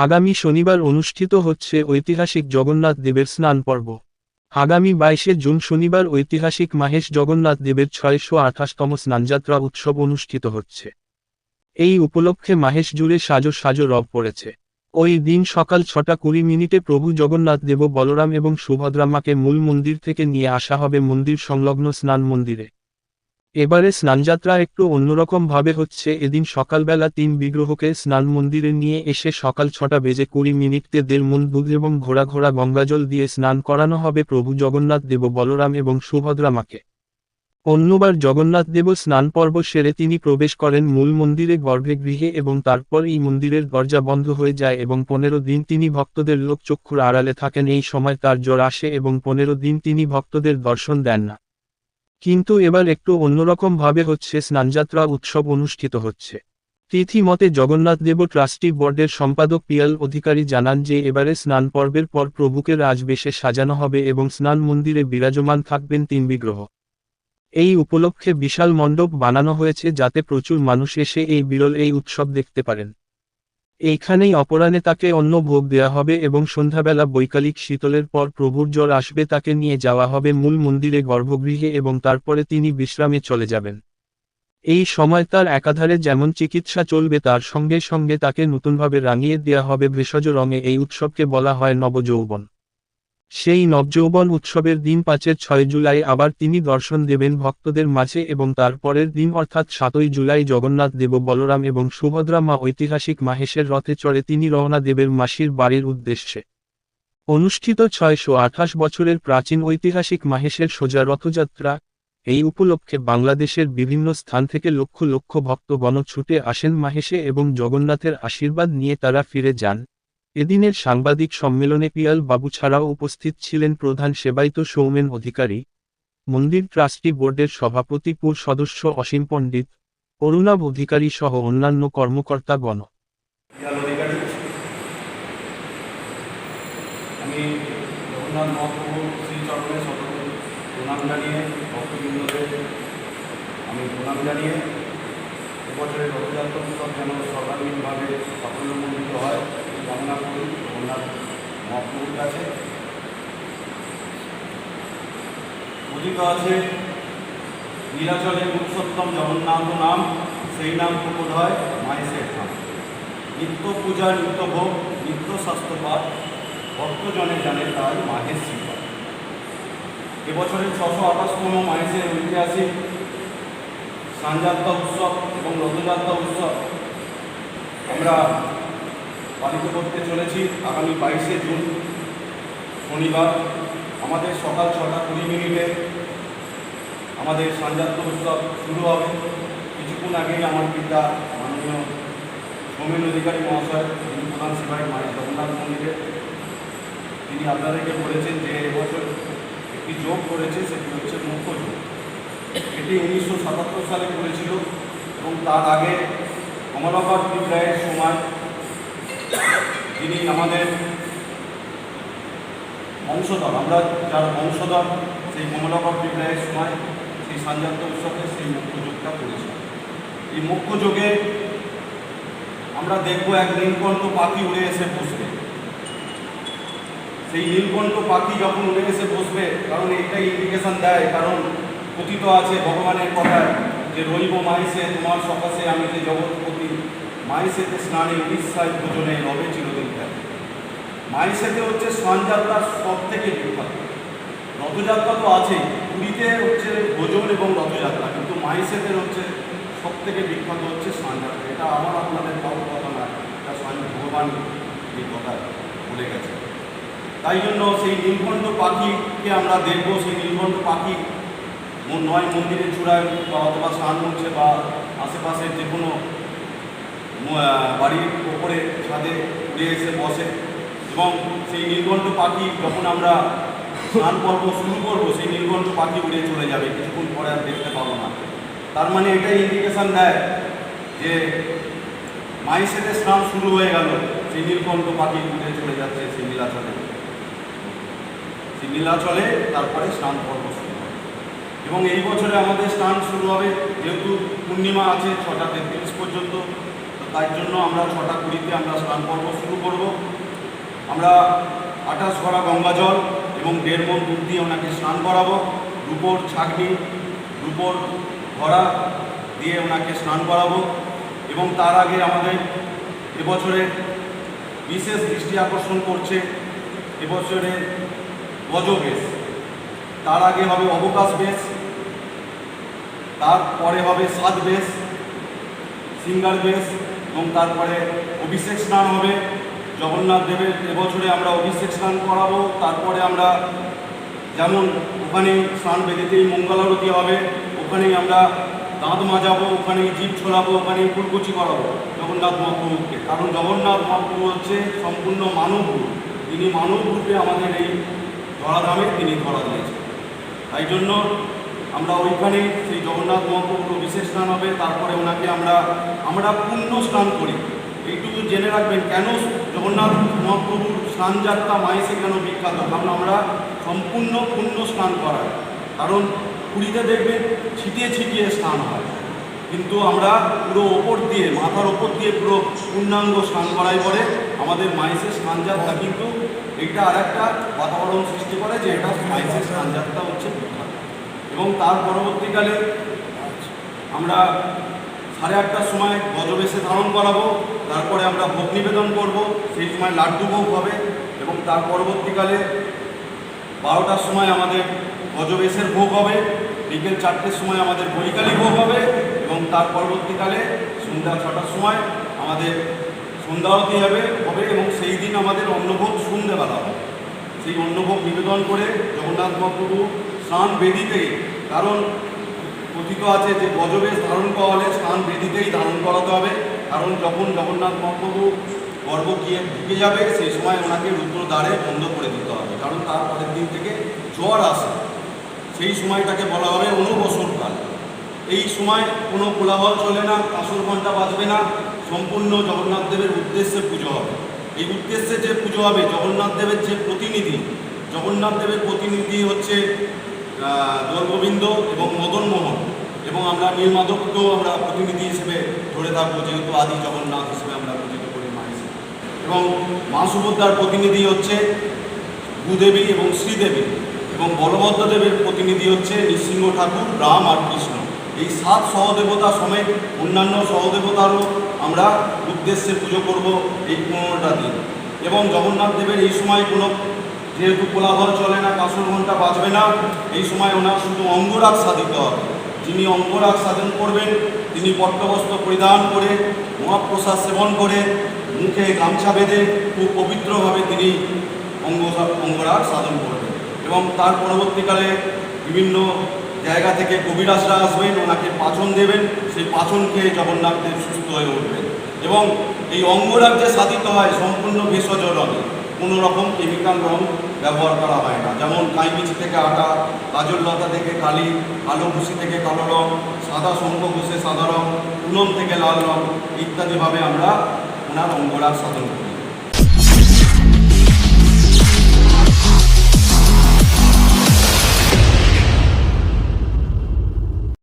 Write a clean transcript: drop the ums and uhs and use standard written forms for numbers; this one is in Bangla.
আগামী শনিবার অনুষ্ঠিত হচ্ছে ঐতিহাসিক জগন্নাথ দেবের স্নান পর্ব। আগামী 22 জুন শনিবার ঐতিহাসিক মাহেশ জগন্নাথ দেবের 628তম স্নানযাত্রা উৎসব অনুষ্ঠিত হচ্ছে। এই উপলক্ষে মাহেশ জুড়ে সাজো সাজো রব পড়েছে। ওই দিন সকাল 6:20 প্রভু জগন্নাথ দেব বলরাম এবং সুভদ্রা মাকে মূল মন্দির থেকে নিয়ে আসা হবে মন্দির সংলগ্ন স্নান মন্দিরে। এবারে স্নানযাত্রা একটু অন্যরকম ভাবে হচ্ছে। এদিন সকালবেলা 3 বিগ্রহকে স্নান মন্দিরে নিয়ে এসে সকাল 6:20 দেড় মণ দুধ এবং ঘোড়া ঘোড়া গঙ্গাজল দিয়ে স্নান করানো হবে প্রভু জগন্নাথ দেব বলরাম এবং সুভদ্রা মাকে। অন্যবার জগন্নাথ দেব স্নান পর্ব সেরে তিনি প্রবেশ করেন মূল মন্দিরে গর্ভগৃহে এবং তারপর এই মন্দিরের দরজা বন্ধ হয়ে যায় এবং 15 দিন তিনি ভক্তদের লোকচক্ষুর আড়ালে থাকেন। এই সময় তার জ্বর আসে এবং 15 দিন তিনি ভক্তদের দর্শন দেন না। কিন্তু এবার একটু অন্যরকম ভাবে হচ্ছে স্নানযাত্রা উৎসব অনুষ্ঠিত হচ্ছে। তিথি মতে জগন্নাথ দেব ট্রাস্টি বোর্ডের সম্পাদক পিয়াল অধিকারী জানান যে এবারে স্নান পর্বের পর প্রভুকে রাজবেশে সাজানো হবে এবং স্নান মন্দিরে বিরাজমান থাকবেন 3 বিগ্রহ। এই উপলক্ষে বিশাল মণ্ডপ বানানো হয়েছে যাতে প্রচুর মানুষ এসে এই বিরল এই উৎসব দেখতে পারেন। এইখানেই অপরাহ্নে তাকে অন্ন ভোগ দেয়া হবে এবং সন্ধ্যাবেলা বৈকালিক শীতলের পর প্রভুর জ্বর আসবে তাকে নিয়ে যাওয়া হবে মূল মন্দিরে গর্ভগৃহে এবং তারপরে তিনি বিশ্রামে চলে যাবেন। এই সময় তার একাধারে যেমন চিকিৎসা চলবে তার সঙ্গে সঙ্গে তাকে নতুনভাবে রাঙিয়ে দেয়া হবে ভেষজ রঙে। এই উৎসবকে বলা হয় নবযৌবন। সেই নবযৌবন উৎসবের দিন 6 জুলাই আবার তিনি দর্শন দেবেন ভক্তদের মাঝে এবং তারপরের দিন অর্থাৎ 7 জুলাই জগন্নাথ দেব বলরাম এবং সুভদ্রা মা ঐতিহাসিক মাহেশের রথে চড়ে তিনি রওনা দেবেন মাসির বাড়ির উদ্দেশ্যে। অনুষ্ঠিত 628 বছরের প্রাচীন ঐতিহাসিক মাহেশের সোজা রথযাত্রা। এই উপলক্ষে বাংলাদেশের বিভিন্ন স্থান থেকে লক্ষ লক্ষ ভক্তগণ ছুটে আসেন মাহেশে এবং জগন্নাথের আশীর্বাদ নিয়ে তারা ফিরে যান। এদিনের সাংবাদিক সম্মেলনে পিয়াল বাবু ছাড়াও উপস্থিত ছিলেন প্রধান সেবায়িত সৌমেন অধিকারী, মন্দির ট্রাস্টি বোর্ডের সভাপতি পুর সদস্য অসীম পণ্ডিত, অরুণাভ অধিকারী সহ অন্যান্য কর্মকর্তাগণ। আমি জগন্নাথ মহাপ্রভু শ্রীচরণে প্রণাম জানিয়ে ভক্তবৃন্দদের আমি প্রণাম জানিয়ে এবছরের রথযাত্রা উৎসব যেন সর্বাঙ্গীনভাবে সাফল্যমণ্ডিত হয় এই কামনা করি জগন্নাথ মহাপ্রভুর কাছে। কথিত আছে নীলাচলে পুরুষোত্তম জগন্নাথ নাম, সেই নাম প্রকট হয় মাহেশের ধাম। নিত্য পূজা, নিত্য ভোগ, নিত্য স্বাস্থ্যপাত, ভক্তজনে জানে তাই মাহেশ শ্রীপাদ। এবছরের 628তম মাহেশের ঐতিহাসিক স্নানযাত্রা উৎসব এবং রথযাত্রা উৎসব আমরা পালিত করতে চলেছি। আগামী 22 জুন শনিবার আমাদের সকাল 6:20 আমাদের স্নানযাত্রা উৎসব শুরু হবে। কিছুক্ষণ আগেই আমার পিতা মাননীয় সৌমেন অধিকারী মহাশয়, যিনি প্রধান সেবায়িত মায়ের জগন্নাথ মন্দিরে, তিনি আপনাদেরকে বলেছেন যে এবছর একটি যোগ করেছে, সেটি হচ্ছে মুখ্য যোগ। এটি 1977 সালে করেছিল এবং তার আগে কমলাকার বিদ্যায়ের সময় যিনি আমাদের বংশধর, আমরা যার বংশধর, সেই কমলাকার বিদ্যায়ের সময় সেই স্নানযাত্রা উৎসবে সেই মুখ্য যোগটা করেছিল। এই মুখ্য যোগে আমরা দেখব এক নীলকণ্ঠ পাখি উড়ে এসে বসবে। সেই নীলকণ্ঠ পাখি যখন উড়ে এসে বসবে, কারণ এইটাই ইন্ডিকেশন দেয়, কারণ কথিত আছে ভগবানের কথায় যে রইব মাহেশে তোমার সকাশে আমি যে জগৎপতি, মাহেশেতে স্নানে উড়িষ্যায় ভোজনে রবে চিরদিন থাকে। মাহেশেতে হচ্ছে স্নানযাত্রা সব থেকে বিখ্যাত। রথযাত্রা তো আছেই, পুরীতে হচ্ছে ভোজন এবং রথযাত্রা, কিন্তু মাহেশেতে হচ্ছে সব থেকে বিখ্যাত হচ্ছে স্নানযাত্রা। এটা আমার আপনাদের কারোর কথা না, এটা স্বয়ং ভগবান এই কথা বলে গেছে। তাই জন্য সেই নীলকণ্ঠ পাখিকে আমরা দেখব। সেই নীলকণ্ঠ পাখি নয় মন্দিরের চূড়ায় বা অথবা স্নান মঞ্চে বা আশেপাশের যে কোনো বাড়ির ওপরে ছাদে উড়ে এসে বসে এবং সেই নীলকণ্ঠ পাখি যখন আমরা স্নান পর্ব শুরু করব, সেই নীলকণ্ঠ পাখি উড়ে চলে যাবে, কিছুক্ষণ পরে আর দেখতে পাবো না। তার মানে এটাই ইন্ডিকেশন দেয় যে মাহেশেতে স্নান শুরু হয়ে গেল, সেই নীলকণ্ঠ পাখি উড়ে চলে যাচ্ছে সেই নীলাচলে। সেই নীলাচলে তারপরে স্নান পর্ব শুরু হবে এবং এই বছরে আমাদের স্নান শুরু হবে, যেহেতু পূর্ণিমা আছে 6:33 পর্যন্ত, তাই জন্য আমরা 6:20 আমরা স্নান পর্ব শুরু করব। আমরা 28 ভরা গঙ্গা জল এবং 1.5 মণ দুধ দিয়ে ওনাকে স্নান করাবো। রূপোর ছাগনি, রূপোর ঘড়া দিয়ে ওনাকে স্নান করাবো। এবং তার আগে আমাদের এবছরে বিশেষ দৃষ্টি আকর্ষণ করছে এবছরে গজবেশ, তার আগে হবে অবকাশ বেশ, তারপরে হবে সাত বেশ, সিঙ্গার বেশ এবং তারপরে অভিষেক স্নান হবে জগন্নাথ দেবের। এবছরে আমরা অভিষেক স্নান করাবো। তারপরে আমরা যেমন ওখানে স্নান বেদিতেই মঙ্গলারতি হবে, ওখানেই আমরা দাঁত মাজাবো, ওখানেই জিভ ছোলাবো, ওখানেই ফুলকুচি করাবো জগন্নাথ মহাপ্রভুকে। কারণ জগন্নাথ মহাপ্রভু হচ্ছে সম্পূর্ণ মানব রূপ, তিনি মানব রূপে আমাদের এই ধরাধামে তিনি ধরা দিয়েছেন। তাই জন্য আমরা ওইখানে সেই জগন্নাথ মহাপ্রভুর অভিষেক স্নান হবে। তারপরে ওনাকে আমরা পুণ্য স্নান করি। এইটুকু জেনে রাখবেন কেন জগন্নাথ মহাপ্রভুর স্নানযাত্রা মাইসে কেন বিখ্যাত, কারণ আমরা সম্পূর্ণ পুণ্য স্নান করাই। কারণ পুরীতে দেখবেন ছিটিয়ে ছিটিয়ে স্নান হয়, কিন্তু আমরা পুরো ওপর দিয়ে মাথার ওপর দিয়ে পুরো পূর্ণাঙ্গ স্নান করাই পরে আমাদের মাইসের স্নানযাত্রা কিন্তু এইটা আর একটা বাতাবরণ সৃষ্টি করে যে এটা মাইসের স্নানযাত্রা হচ্ছে বিখ্যাত। এবং তার পরবর্তীকালে আমরা 8:30টার সময় গজবেশে ধারণ করাবো। তারপরে আমরা ভোগ নিবেদন করব, সেই সময় লাড্ডু ভোগ হবে। এবং তার পরবর্তীকালে 12টার সময় আমাদের গজবেশের ভোগ হবে, বিকেল 4টের সময় আমাদের বৈকালী ভোগ হবে এবং তার পরবর্তীকালে সন্ধ্যা 6টার সময় আমাদের সন্ধ্যা আরতি হবে এবং সেই দিন আমাদের অন্নভোগ সন্ধ্যেবেলা হবে। সেই অন্নভোগ নিবেদন করে জগন্নাথ মহাপ্রভু স্নান বেদিতেই, কারণ কথিত আছে যে গজবেশ ধারণ করা হলে স্নান বেদিতেই ধারণ করাতে হবে। কারণ যখন জগন্নাথ মহাপ্রভু গর্ভ গিয়ে ঢুকে যাবে সেই সময় ওনাকে রুদ্রদ্বারে বন্ধ করে দিতে হবে, কারণ তার পরের দিন থেকে জ্বর আসে। সেই সময়টাকে বলা হবে অনবসরকাল। এই সময় কোনো কোলাহল চলে না, কাঁসর ঘণ্টা বাজবে না, সম্পূর্ণ জগন্নাথ দেবের উদ্দেশ্যে পুজো হবে। এই উদ্দেশ্যে যে পুজো হবে জগন্নাথ দেবের যে প্রতিনিধি, জগন্নাথ দেবের প্রতিনিধি হচ্ছে দোলগোবিন্দ এবং মদনমোহন, এবং আমরা নীলমাধবকেও আমরা প্রতিনিধি হিসেবে ধরে থাকবো, যেহেতু আদি জগন্নাথ হিসেবে আমরা পূজিত করি মা হিসেবে। এবং মা সুভদ্রার প্রতিনিধি হচ্ছে ভূদেবী এবং শ্রীদেবী, এবং বলভদ্রদেবের প্রতিনিধি হচ্ছে নৃসিংহ ঠাকুর, রাম আর কৃষ্ণ। এই 7 সহদেবতা সমেত অন্যান্য সহদেবতারও আমরা উদ্দেশ্যে পুজো করব এই 15টা দিন। এবং জগন্নাথ দেবের এই সময় কোনো যেহেতু কোলাহল চলে না, কাঁসর ঘণ্টা বাজবে না, এই সময় ওনার শুধু অঙ্গরাগ সাধিত হবে। যিনি অঙ্গরাগ সাধন করবেন তিনি পট্টবস্ত্র পরিধান করে মহাপ্রসাদ সেবন করে মুখে গামছা বেঁধে খুব পবিত্রভাবে তিনি অঙ্গরাগ সাধন করবেন। এবং তার পরবর্তীকালে বিভিন্ন জায়গা থেকে কবিরাজরা আসবেন, ওনাকে পাচন দেবেন, সেই পাচন খেয়ে জগন্নাথ দেব সুস্থ হয়ে উঠবেন। এবং এই অঙ্গরাগ যে সাধিত হয় সম্পূর্ণ ভেষজ রঙে, কোনো রকম কেমিক্যাল রং ব্যবহার করা হয় না। যেমন কাইমিচি থেকে আটা, গাজর লতা থেকে কালি, কালো ভুসি থেকে কালো রং, সাদা শঙ্খ ঘষে সাদা রং, পুনম থেকে লাল রং ইত্যাদিভাবে আমরা ওনার অঙ্গরাগ সাধন করি।